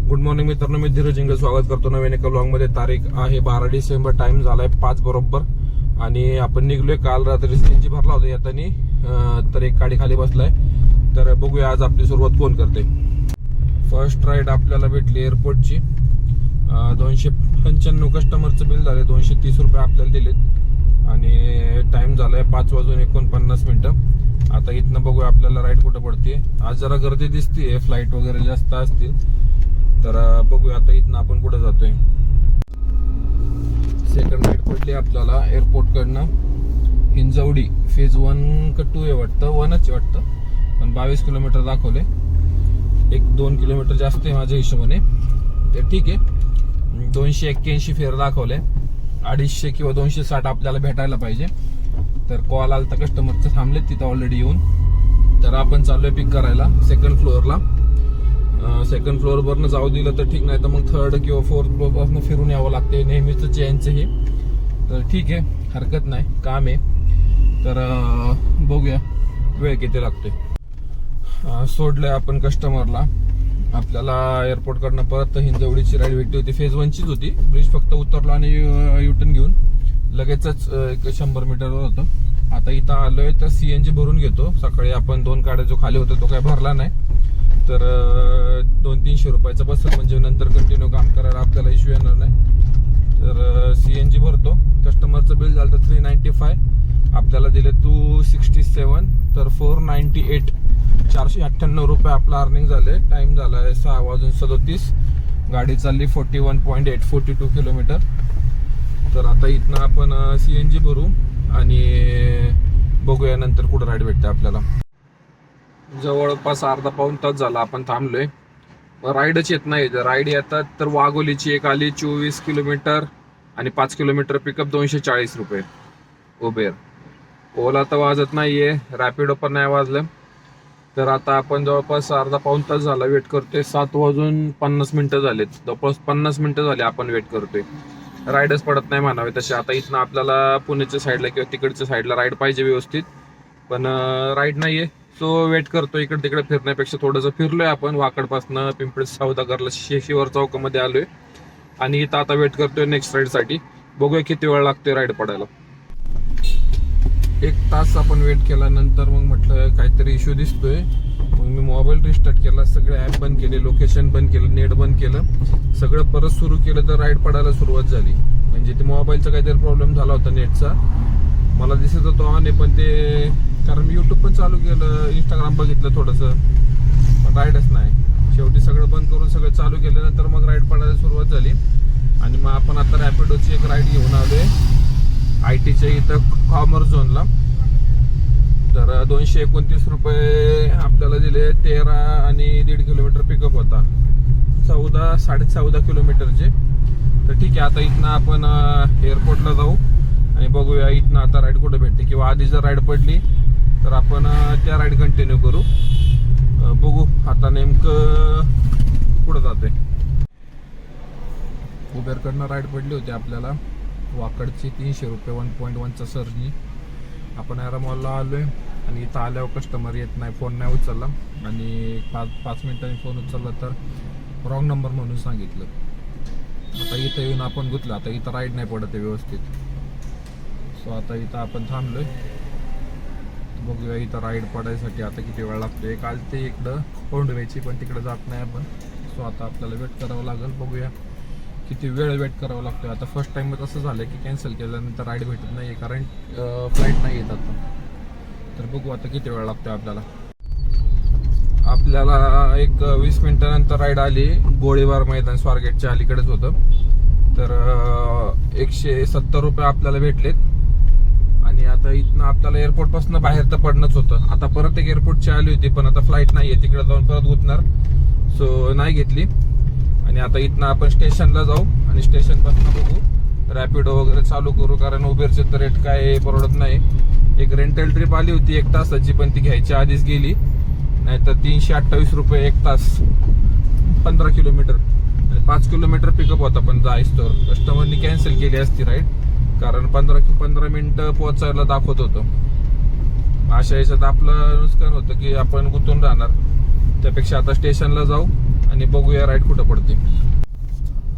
Good morning मित्रांनो, मी धीरज इंगल स्वागत करतो नवीन एका ब्लॉग मध्ये. तारीख आहे 12 डिसेंबर, टाइम झालाय 5 बरोबर आणि आपण निघलोय. काल रात्री सीएनजी भरला होता येताना, तर एक गाडी खाली बसलाय. तर बघूया आज आपली सुरुवात कोण करते. फर्स्ट राईड आपल्याला भेटली एअरपोर्टची. 295 कस्टमरचं बिल झाले, 230 रुपये आपल्याला दिलेत आणि टाइम झालाय 5:49. आता इथनं बघूया आपल्याला राईड कुठं पडते. आज जरा गर्दी दिसतीये, फ्लाईट वगैरे जास्त असतील. तर बघूया आता इथनं आपण कुठं जातोय. सेकंड राईड पडली आपल्याला एअरपोर्ट कडनं हिंजवडी. फेज 1 का 2 आहे वाटतं, 1च वाटतं, पण 22 किलोमीटर दाखवले. 1-2 किलोमीटर जास्त आहे माझ्या हिशोबाने. तर ठीक आहे, 281 फेर दाखवले. 250 किंवा 260 आपल्याला भेटायला पाहिजे. तर कॉल आला तर कस्टमरचं थांबले तिथं ऑलरेडी येऊन. तर आपण चाललोय पिक करायला सेकंड फ्लोअरला. सेकंड फ्लोअर वरनं जाऊ दिलं तर ठीक, नाही तर मग थर्ड किंवा फोर्थ फ्लोअर पासून फिरून यावं लागते. नेहमीच चेंजचं हे. तर ठीक आहे, हरकत नाही, काम आहे. तर बघूया वेळ किती लागते. सोडलंय आपण कस्टमरला. आपल्याला एअरपोर्ट कडनं परत हिंजवडीची राईड भेटली होती. फेज 1चीच होती. ब्रिज फक्त उतरलो आणि युटर्न घेऊन लगेचच 100 मीटरवर होतं. आता इथं आलोय तर सीएनजी भरून घेतो. सकाळी आपण 2 गाड्या जो खाली होता तो काही भरला नाही. तर 200-300 रुपयाचा बसेल, म्हणजे नंतर कंटिन्यू काम करायला आपल्याला इश्यू येणार नाही. तर सीएनजी भरतो. कस्टमरचं बिल झालं तर 395, आपल्याला दिले 267, तर 498, 498 रुपये आपला अर्निंग झाले. टाइम झालाय 6:37. गाडी चालली 41.8, 42 किलोमीटर. तर आता इथनं आपण सीएनजी भरू आणि बघूया नंतर कुठं राईड भेटते आपल्याला. जवळपास अर्धा-पाऊण तास झाला आपण थांबलोय. राईडच येत नाही. राईड येतात तर वाघोलीची एक आली 24 किलोमीटर आणि 5 किलोमीटर पिकअप 240 रुपये. उबेर ओला तर वाजत नाहीये, रॅपिडो पण नाही वाजलं. तर आता आपण जवळपास अर्धा-पाऊण तास झाला वेट करतोय. 7:50 झालेत. जवळपास 50 मिनिटं झाले आपण वेट करतोय. राईडच पडत नाही म्हणावे तसे. आता इथनं आपल्याला पुण्याच्या साईडला किंवा तिकडच्या साईडला राईड पाहिजे व्यवस्थित, पण राईड नाहीये. सो वेट करतो. इकडे तिकडे फिरण्यापेक्षा थोडंसं फिरलोय आपण. वाकडपासनं पिंपळी सौदागरला शिवर चौकामध्ये आलोय आणि इथं आता वेट करतोय नेक्स्ट राईड साठी. बघूया किती वेळ लागतोय राईड पडायला. 1 तास आपण वेट केल्यानंतर मग म्हटलं काहीतरी इश्यू दिसतोय. मग मी मोबाईल रिस्टार्ट केला, सगळे ॲप बंद केले, लोकेशन बंद केलं, नेट बंद केलं, सगळं परत सुरू केलं. तर राईड पडायला सुरुवात झाली. म्हणजे ते मोबाईलचा काहीतरी प्रॉब्लेम झाला होता नेटचा. मला दिसत होतं ऑन आहे, पण ते कारण मी यूट्यूब पण चालू केलं, इंस्टाग्राम बघितलं थोडंसं, पण राईडच नाही. शेवटी सगळं बंद करून सगळं चालू केल्यानंतर मग राईड पडायला सुरुवात झाली. आणि मग आपण आता रॅपिडोची एक राईड घेऊन आलोय ITच्या इथं कॉमर्स झोनला. तर 229 रुपये आपल्याला दिले. 13 आणि 1.5 किलोमीटर पिकअप होता. 14-14.5 किलोमीटरचे. तर ठीक आहे, आता इथनं आपण एअरपोर्टला जाऊ आणि बघूया इथनं आता राईड कुठे भेटते, किंवा आधी जर राईड पडली तर आपण त्या राईड कंटिन्यू करू. बघू आता नेमकं कुठं जाते. उबेरकडनं राईड पडली होती आपल्याला वाकडची 300 रुपये 1.1चा सर्जनी. आपण ॲरा मॉलला आलोय आणि इथं आल्यावर कस्टमर येत नाही, फोन नाही उचलला आणि 5 मिनिटांनी फोन उचलला तर रॉंग नंबर म्हणून सांगितलं. आता इथं येऊन आपण गुंतलं. आता इथं राईड नाही पडत आहे व्यवस्थित. सो आता इथं आपण थांबलोय. बघूया इथं राईड पडायसाठी आता किती वेळ लागतोय. काल ते इकडं कोंडव्याची, पण तिकडे जात नाही आपण. सो आता आपल्याला वेट करावं लागेल. बघूया किती वेळ वेट करावं लागतोय. आता फर्स्ट टाइमच असं झालं की कॅन्सल केल्यानंतर राईड भेटत नाही, कारण फ्लाईट नाही येत आता. तर बघू आता किती वेळ लागतोय आपल्याला. आपल्याला एक 20 मिनिटानंतर राईड आली. गोळीबार मैदान स्वारगेटच्या अलीकडेच होतं. तर 170 रुपये आपल्याला भेटलेत. आणि आता इथनं आपल्याला एअरपोर्ट पासून बाहेर तर पडणंच होतं. आता परत एक एअरपोर्टची आली होती, पण आता फ्लाईट नाहीये, तिकडे जाऊन परत गुंतणार. सो नाही घेतली. आणि आता इथनं आपण स्टेशनला जाऊ आणि स्टेशन पासून बघू रॅपिडो वगैरे चालू करू, कारण उबेरचे तर रेट काय परवडत नाही. एक रेंटल ट्रिप आली होती 1 तासाची, पण ती घ्यायच्या आधीच गेली. नाहीतर 328 रुपये 1 तास, 15 किलोमीटर आणि 5 किलोमीटर पिकअप होता. पण जायचं तर कस्टमरनी कॅन्सल केली असती राईड, कारण 15 मिनिटं पोहोचायला दाखवत होतं. अशा याच्यात आपलं नुकसान होतं की आपण गुंतून राहणार. त्यापेक्षा आता स्टेशनला जाऊ आणि बघूया राईड कुठं पडते.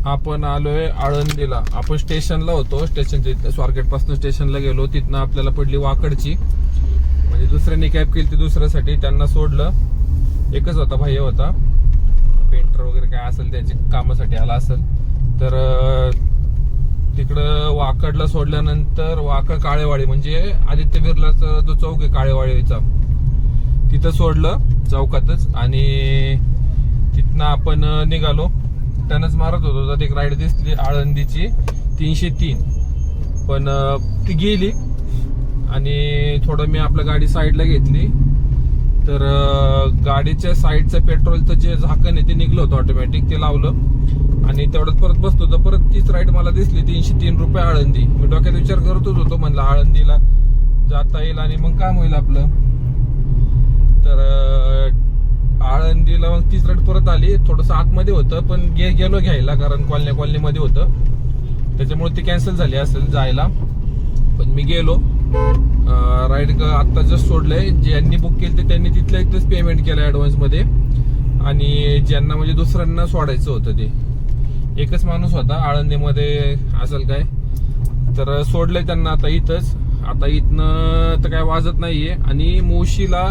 आपण आलोय आळंदीला. आपण स्टेशनला होतो, स्टेशनच्या स्वारगेट पासून स्टेशनला गेलो. तिथनं आपल्याला पडली वाकडची, म्हणजे दुसऱ्यांनी कॅब केली ती दुसऱ्यासाठी. त्यांना सोडलं, एकच होता भाई होता, पेंटर वगैरे काय असेल त्यांच्या कामासाठी आला असेल. तर तिकडं वाकडला सोडल्यानंतर वाकड काळेवाडी, म्हणजे आदित्य बिर्लाचा जो चौक आहे काळेवाडीचा, तिथं सोडलं चौकातच. आणि तिथनं आपण निघालो. टनच मारत होतो, तर एक राईड दिसली आळंदीची 303, पण ती गेली. आणि थोडं मी आपल्या गाडी साईडला घेतली, तर गाडीच्या साईडचं पेट्रोलचं जे झाकण आहे ते निघलं होतं ऑटोमॅटिक, ते लावलं आणि तेवढंच परत बसतो. तर परत तीच राईड मला दिसली 303 रुपये आळंदी. मी डोक्यात विचार करतच होतो, म्हणलं आळंदीला जाता येईल आणि मग काम होईल आपलं. तर आळंदीला मग तीच राईड परत आली. थोडंसं आतमध्ये होतं, पण गेलो घ्यायला, कारण कॉलनीमध्ये होतं, त्याच्यामुळे ती कॅन्सल झाली असेल जायला. पण मी गेलो. राईड आत्ता जस्ट सोडलंय. ज्यांनी बुक केलं त्यांनी तिथल्या इथंच पेमेंट केलं ऍडव्हान्स मध्ये, आणि ज्यांना म्हणजे दुसऱ्यांना सोडायचं होतं ते एकच माणूस होता आळंदीमध्ये असेल काय, तर सोडलंय त्यांना आता इथंच. आता इथनं तर काय वाजत नाहीये. आणि मोशीला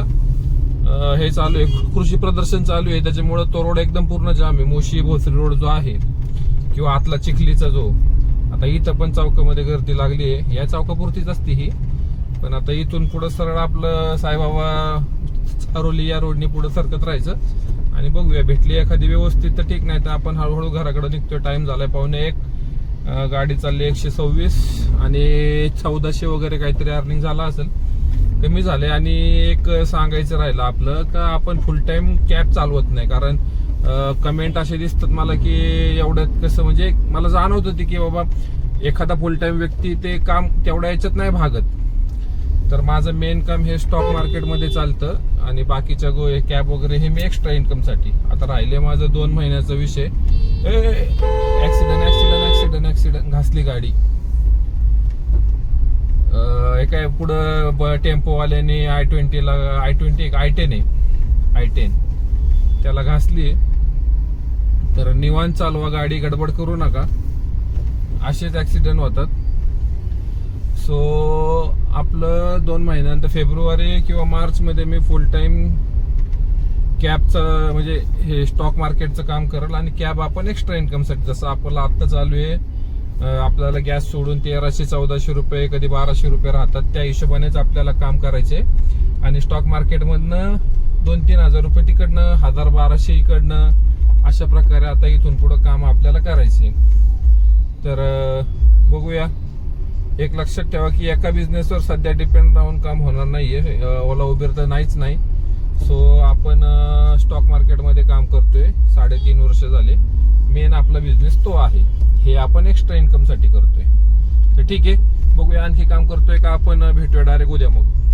हे चालू आहे, कृषी प्रदर्शन चालू आहे, त्याच्यामुळे तो रोड एकदम पूर्ण जाम आहे. मोशी भोसरी रोड जो आहे, किंवा आतला चिखलीचा जो, आता इथं पण चौकामध्ये गर्दी लागली आहे. या चौकापुरतीच असते ही, पण आता इथून पुढे सरळ आपलं साईबाबा चारोली या रोडनी पुढे सरकत राहायचं. आणि बघूया, भेटली एखादी व्यवस्थित तर ठीक, नाही तर आपण हळूहळू घराकडे निघतोय. टाइम झालाय 1:15. गाडी चालली 126 आणि 1400 वगैरे काहीतरी अर्निंग झाला असेल, कमी झाले. आणि एक सांगायचं राहिलं आपलं, का आपण फुल टाइम कॅब चालवत नाही. कारण कमेंट असे दिसतात मला की एवढ्यात कसं, म्हणजे मला जाणवत होती की बाबा एखादा फुल टाइम व्यक्ती ते काम तेवढ्या याच्यात नाही भागत. तर माझं मेन काम हे स्टॉक मार्केटमध्ये चालतं, आणि बाकीच्या कॅब वगैरे हे मी एक्स्ट्रा इन्कम साठी. आता राहिले माझं 2 महिन्याचा विषय. ऍक्सिडेंट घासली गाडी. काय पुढं टेम्पोवाल्याने i10 त्याला घासली. तर निवांत चालवा गाडी, गडबड करू नका, असेच ऍक्सिडेंट होतात. सो आपलं 2 महिन्यानंतर फेब्रुवारी किंवा मार्च मध्ये मी फुल टाइम कॅबचं म्हणजे हे स्टॉक मार्केटचं काम करेल. आणि कॅब आपण एक्स्ट्रा इन्कम साठी, जसं आपल्याला आत्ता चालू आहे, आपल्याला गॅस सोडून 1300-1400 रुपये, कधी 1200 रुपये राहतात, त्या हिशोबानेच आपल्याला काम करायचे. आणि स्टॉक मार्केटमधनं 2-3 हजार रुपये तिकडनं, 1000-1200 इकडनं, अशा प्रकारे आता इथून पुढे काम आपल्याला करायचे. तर बघूया. एक लक्षात ठेवा की एका बिझनेसवर सध्या डिपेंड राहून काम होणार नाहीये. ओला उबेर तर नाहीच नाही. सो आपण स्टॉक मार्केटमध्ये काम करतोय, 3.5 वर्ष झाले. मेन आपला बिझनेस तो आहे, हे आपण एक्स्ट्रा इन्कम साठी करतोय. तर ठीक आहे, बघूया आणखी काम करतोय का आपण. भेटूया डायरेक्ट उद्या मग.